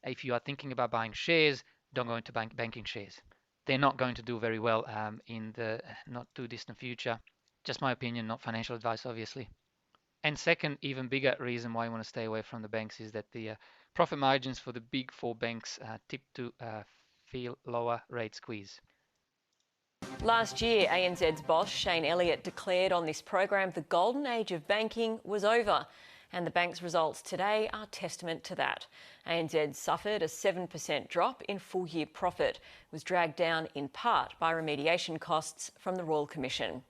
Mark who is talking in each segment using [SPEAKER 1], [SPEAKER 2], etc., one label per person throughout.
[SPEAKER 1] if you are thinking about buying shares, don't go into banking shares. They're not going to do very well in the not too distant future. Just my opinion, not financial advice, obviously. And second, even bigger reason why you want to stay away from the banks is that the profit margins for the big four banks tip to feel lower rate squeeze.
[SPEAKER 2] Last year, ANZ's boss Shane Elliott declared on this program the golden age of banking was over. And the bank's results today are testament to that. ANZ suffered a 7% drop in full-year profit. It was dragged down in part by remediation costs from the Royal Commission.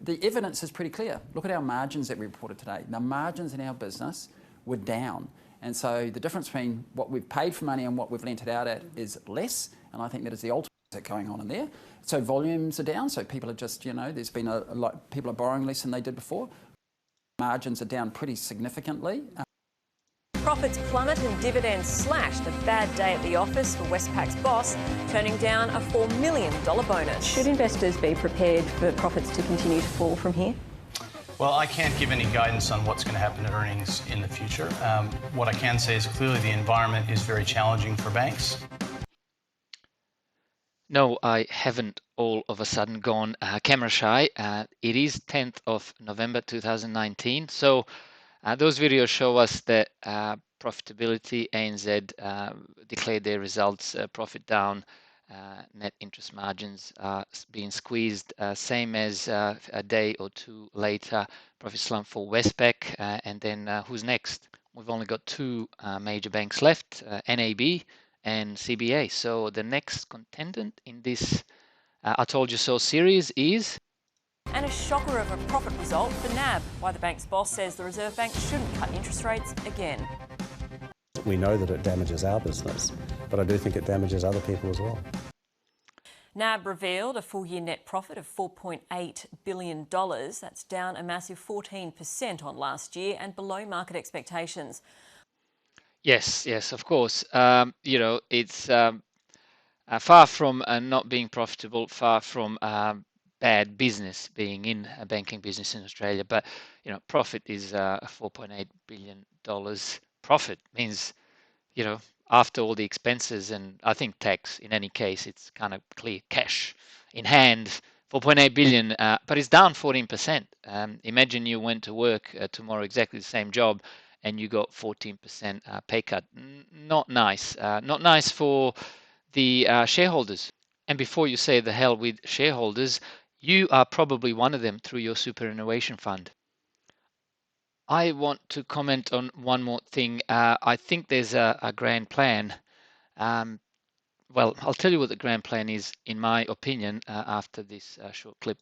[SPEAKER 3] The evidence is pretty clear. Look at our margins that we reported today. The margins in our business were down. And so the difference between what we've paid for money and what we've lent it out at is less. And I think that is the ultimate going on in there. So volumes are down. So people are just, there's been a lot, people are borrowing less than they did before. Margins are down pretty significantly.
[SPEAKER 2] Profits plummet and dividends slashed. A bad day at the office for Westpac's boss, turning down a $4 million bonus.
[SPEAKER 4] Should investors be prepared for profits to continue to fall from here?
[SPEAKER 5] Well, I can't give any guidance on what's going to happen to earnings in the future. What I can say is clearly the environment is very challenging for banks.
[SPEAKER 1] No, I haven't all of a sudden gone camera shy. It is 10th of November 2019. So those videos show us that profitability, ANZ declared their results, profit down, net interest margins being squeezed, same as a day or two later, profit slump for Westpac. And then who's next? We've only got two major banks left, NAB and CBA. So the next contendant in this I Told You So series is...
[SPEAKER 2] And a shocker of a profit result for NAB, why the bank's boss says the Reserve Bank shouldn't cut interest rates again.
[SPEAKER 6] We know that it damages our business, but I do think it damages other people as well.
[SPEAKER 2] NAB revealed a full-year net profit of $4.8 billion. That's down a massive 14% on last year and below market expectations.
[SPEAKER 1] Yes, of course. It's far from not being profitable, far from bad business being in a banking business in Australia. But, profit is $4.8 billion. Profit means, after all the expenses and I think tax, in any case, it's kind of clear cash in hand, 4.8 billion, but it's down 14%. Imagine you went to work tomorrow, exactly the same job, and you got 14% pay cut. Not nice. Not nice for the shareholders. And before you say the hell with shareholders, you are probably one of them through your superannuation fund. I want to comment on one more thing. I think there's a grand plan. Well, I'll tell you what the grand plan is, in my opinion, after this short clip.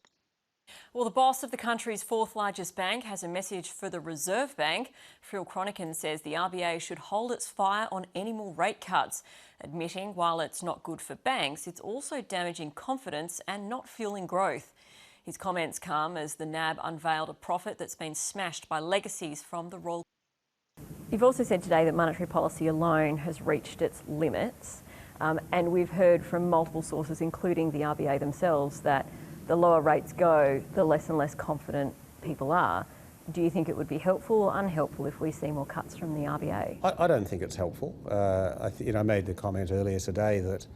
[SPEAKER 2] Well, the boss of the country's fourth largest bank has a message for the Reserve Bank. Phil Chronican says the RBA should hold its fire on any more rate cuts, admitting while it's not good for banks, it's also damaging confidence and not fueling growth. His comments come as the NAB unveiled a profit that's been smashed by legacies from the Royal.
[SPEAKER 4] You've also said today that monetary policy alone has reached its limits, and we've heard from multiple sources, including the RBA themselves, that the lower rates go, the less and less confident people are. Do you think it would be helpful or unhelpful if we see more cuts from the RBA?
[SPEAKER 6] I don't think it's helpful. I made the comment earlier today that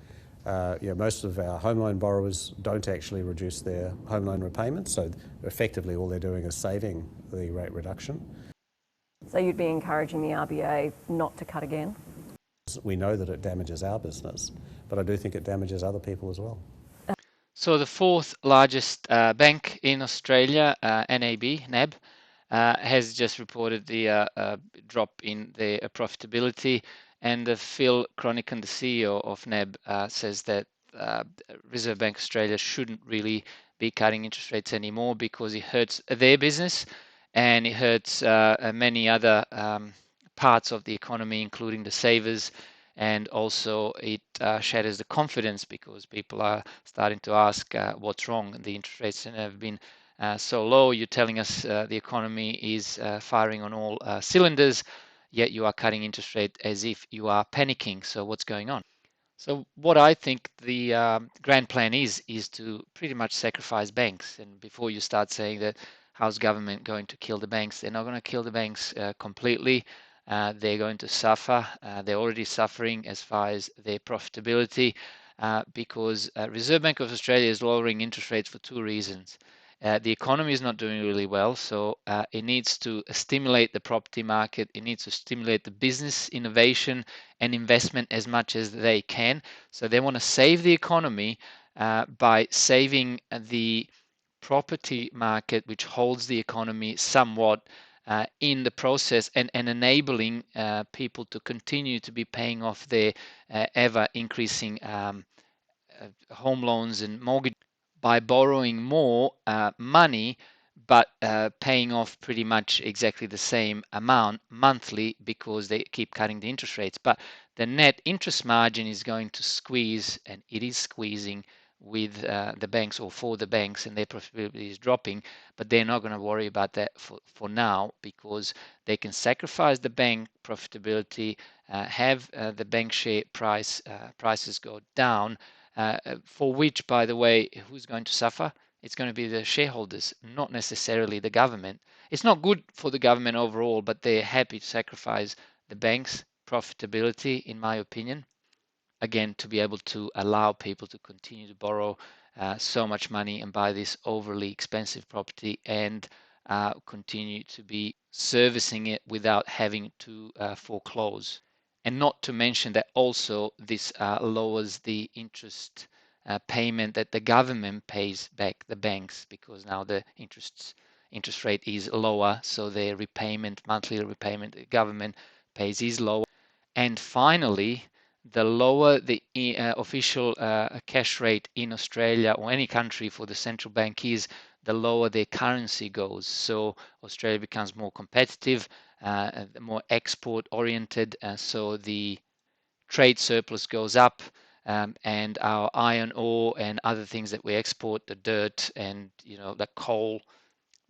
[SPEAKER 6] most of our home loan borrowers don't actually reduce their home loan repayments, so effectively all they're doing is saving the rate reduction.
[SPEAKER 4] So you'd be encouraging the RBA not to cut again?
[SPEAKER 6] We know that it damages our business, but I do think it damages other people as well.
[SPEAKER 1] So the fourth largest bank in Australia, NAB, has just reported the drop in their profitability. And Phil Chronican, the CEO of NAB, says that Reserve Bank Australia shouldn't really be cutting interest rates anymore because it hurts their business and it hurts many other parts of the economy, including the savers. And also it shatters the confidence because people are starting to ask what's wrong. The interest rates have been so low. You're telling us the economy is firing on all cylinders, yet you are cutting interest rate as if you are panicking. So what's going on? So what I think the grand plan is to pretty much sacrifice banks. And before you start saying that how's government going to kill the banks, they're not going to kill the banks completely. they're going to suffer. They're already suffering as far as their profitability because Reserve Bank of Australia is lowering interest rates for two reasons. The economy is not doing really well, so it needs to stimulate the property market. It needs to stimulate the business innovation and investment as much as they can. So they want to save the economy by saving the property market, which holds the economy somewhat in the process, and enabling people to continue to be paying off their ever increasing home loans and mortgage by borrowing more money, but paying off pretty much exactly the same amount monthly because they keep cutting the interest rates. But the net interest margin is going to squeeze, and it is squeezing with the banks or for the banks, and their profitability is dropping. But they're not going to worry about that for now because they can sacrifice the bank profitability, have the bank share prices go down, for which, by the way, who's going to suffer? It's going to be the shareholders, not necessarily the government. It's not good for the government overall, but they're happy to sacrifice the bank's profitability, in my opinion, again, to be able to allow people to continue to borrow so much money and buy this overly expensive property and continue to be servicing it without having to foreclose. And not to mention that also this lowers the interest payment that the government pays back the banks, because now the interest rate is lower, so their monthly repayment the government pays is lower. And finally, the lower the official cash rate in Australia or any country for the central bank is, the lower their currency goes. So Australia becomes more competitive, more export oriented, so the trade surplus goes up, and our iron ore and other things that we export, the dirt and the coal,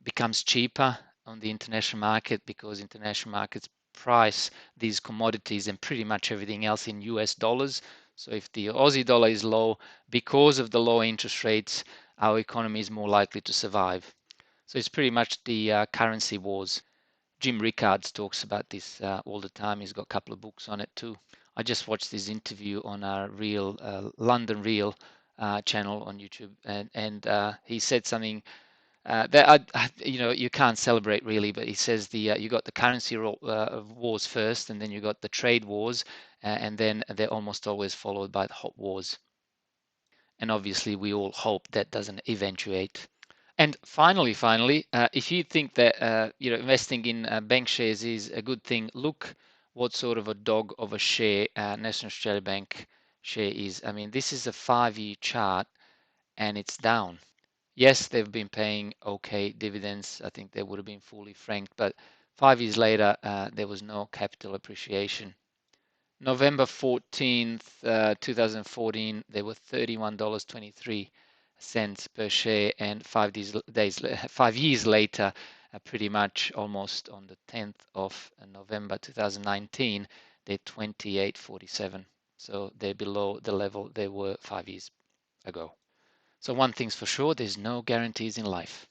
[SPEAKER 1] becomes cheaper on the international market because international markets price these commodities and pretty much everything else in US dollars. So if the Aussie dollar is low because of the low interest rates, our economy is more likely to survive. So it's pretty much the currency wars. Jim Rickards talks about this all the time. He's got a couple of books on it too. I just watched this interview on our London Real channel on YouTube, and he said something that you can't celebrate really, but he says you got the currency wars first, and then you got the trade wars, and then they're almost always followed by the hot wars. And obviously, we all hope that doesn't eventuate. And finally, if you think that investing in bank shares is a good thing, look what sort of a dog of a share National Australia Bank share is. I mean, this is a 5-year chart, and it's down. Yes, they've been paying okay dividends. I think they would have been fully franked, but 5 years later, there was no capital appreciation. November 14th, 2014, they were $31.23 per share, and 5 years later, pretty much almost on the 10th of November 2019, they're $28.47. So they're below the level they were 5 years ago. So one thing's for sure, there's no guarantees in life.